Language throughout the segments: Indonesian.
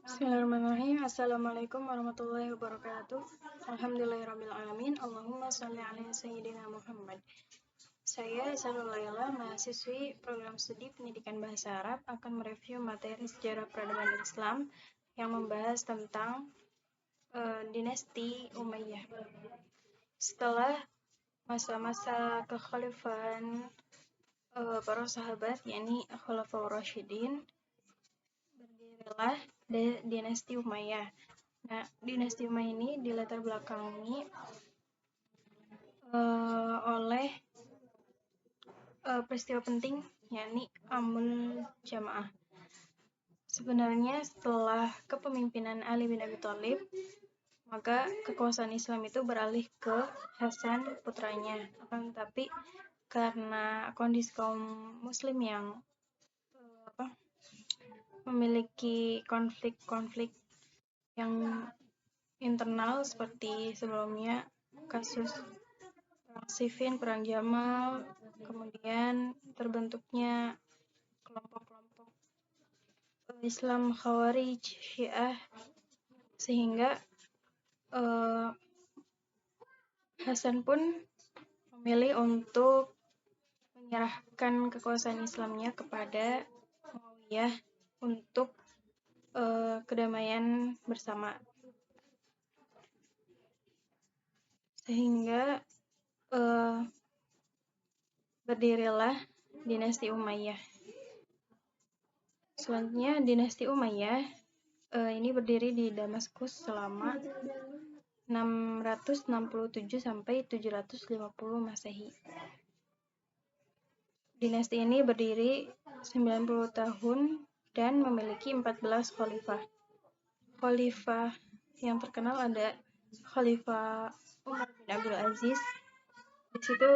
Bismillahirrahmanirrahim. Assalamualaikum warahmatullahi wabarakatuh. Alhamdulillahirrahmanirrahim. Allahumma sholli ala sayyidina Muhammad. Saya Isanul Laila, mahasiswi program studi pendidikan bahasa Arab, akan mereview materi sejarah peradaban Islam yang membahas tentang dinasti Umayyah. Setelah masa-masa kekhalifahan para sahabat, yakni Khulafaur Rasyidin, berdirilah dinasti Umayyah. Nah, dinasti Umayyah ini dilatar belakangi oleh peristiwa penting, yakni Amul Jamaah. Sebenarnya setelah kepemimpinan Ali bin Abi Thalib, maka kekuasaan Islam itu beralih ke Hasan putranya. Akan tetapi karena kondisi kaum muslim yang memiliki konflik-konflik yang internal seperti sebelumnya kasus Perang Siffin, Perang Jamal, kemudian terbentuknya kelompok-kelompok Islam Khawarij, Syiah, sehingga Hasan pun memilih untuk menyerahkan kekuasaan Islamnya kepada Muawiyah untuk kedamaian bersama. Sehingga berdirilah dinasti Umayyah. Selanjutnya dinasti Umayyah ini berdiri di Damaskus selama 667 sampai 750 Masehi. Dinasti ini berdiri 90 tahun dan memiliki 14 khalifah. Khalifah yang terkenal ada Khalifah Umar bin Abdul Aziz. Di situ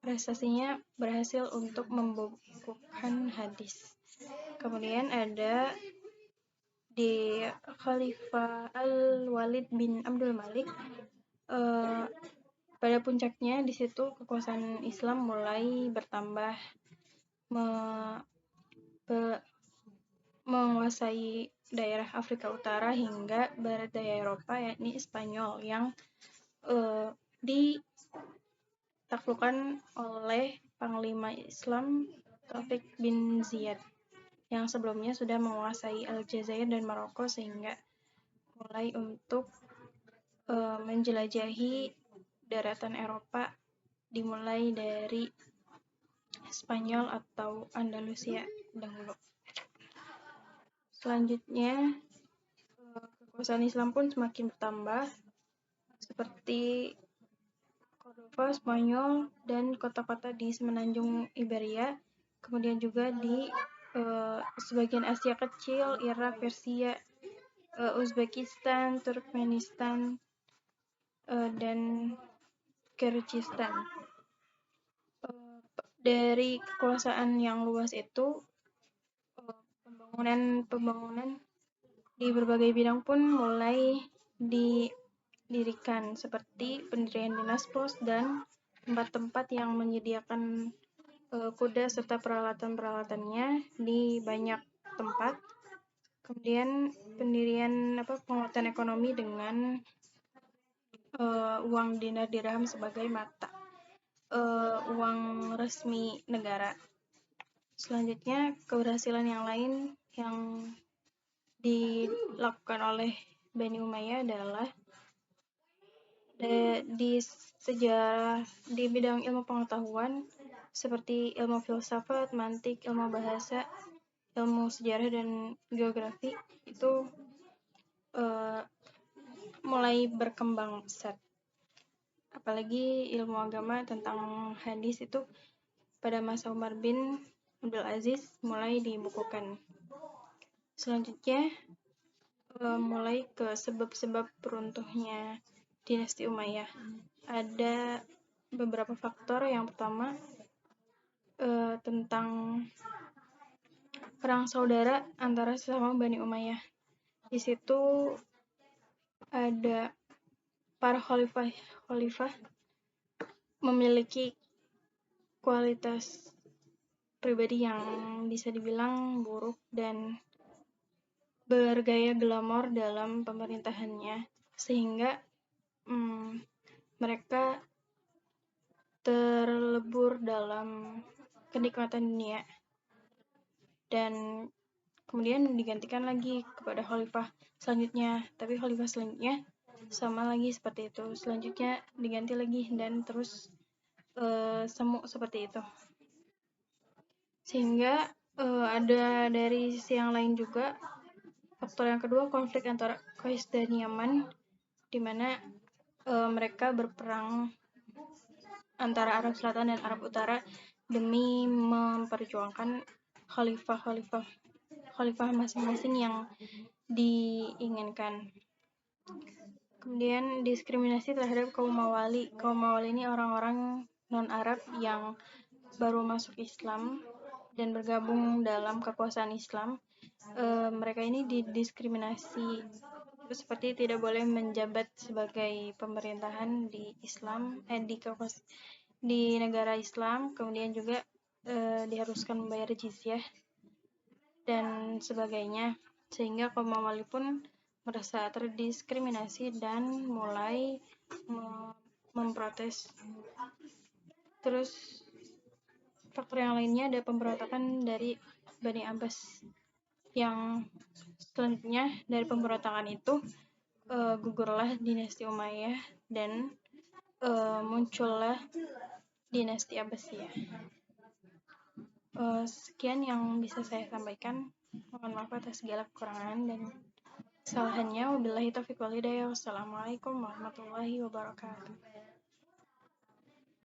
prestasinya berhasil untuk membukukan hadis. Kemudian ada di Khalifah Al-Walid bin Abdul Malik. Pada puncaknya di situ kekuasaan Islam mulai bertambah, menguasai daerah Afrika Utara hingga barat daya Eropa, yakni Spanyol, yang ditaklukkan oleh Panglima Islam Taufik bin Ziyad yang sebelumnya sudah menguasai Aljazair dan Maroko, sehingga mulai untuk menjelajahi daratan Eropa dimulai dari Spanyol atau Andalusia dahulu. Selanjutnya kekuasaan Islam pun semakin bertambah, seperti Cordova, Spanyol, dan kota-kota di semenanjung Iberia, kemudian juga di sebagian Asia Kecil, Irak, Persia, Uzbekistan, Turkmenistan, dan Kyrgyzstan. Dari kekuasaan yang luas itu, pembangunan di berbagai bidang pun mulai didirikan, seperti pendirian dinas pos dan tempat-tempat yang menyediakan kuda serta peralatan-peralatannya di banyak tempat. Kemudian pendirian penguatan ekonomi dengan uang dinar dirham sebagai mata uang resmi negara. Selanjutnya, keberhasilan yang lain yang dilakukan oleh Bani Umayyah adalah di sejarah, di bidang ilmu pengetahuan seperti ilmu filsafat, mantik, ilmu bahasa, ilmu sejarah, dan geografi itu mulai berkembang pesat. Apalagi ilmu agama tentang hadis itu pada masa Umar bin Abdul Aziz mulai dibukukan. Selanjutnya mulai ke sebab-sebab runtuhnya dinasti Umayyah. Ada beberapa faktor. Yang pertama tentang perang saudara antara sesama Bani Umayyah. Di situ ada para khalifah memiliki kualitas pribadi yang bisa dibilang buruk dan bergaya glamor dalam pemerintahannya, sehingga mereka terlebur dalam kenikmatan dunia dan kemudian digantikan lagi kepada khalifah selanjutnya, tapi khalifah selanjutnya sama lagi seperti itu, selanjutnya diganti lagi, dan terus semu seperti itu. Sehingga ada dari sisi yang lain juga faktor yang kedua, konflik antara Qais dan Yaman, di mana mereka berperang antara Arab Selatan dan Arab Utara demi memperjuangkan khalifah masing-masing yang diinginkan. Kemudian diskriminasi terhadap kaum Mawali. Kaum Mawali ini orang-orang non-Arab yang baru masuk Islam dan bergabung dalam kekuasaan Islam. Mereka ini didiskriminasi seperti tidak boleh menjabat sebagai pemerintahan di Islam, di negara Islam, kemudian juga diharuskan membayar jizyah dan sebagainya, sehingga kaum Mawali pun merasa terdiskriminasi dan mulai memprotes. Terus faktor yang lainnya ada pemberontakan dari Bani Abbas, yang selanjutnya dari pemberontakan itu gugurlah dinasti Umayyah dan muncullah dinasti Abbasiyah. Sekian yang bisa saya sampaikan. Mohon maaf atas segala kekurangan dan kesalahannya. Wabillahi taufiq wal hidayah. Wassalamualaikum warahmatullahi wabarakatuh.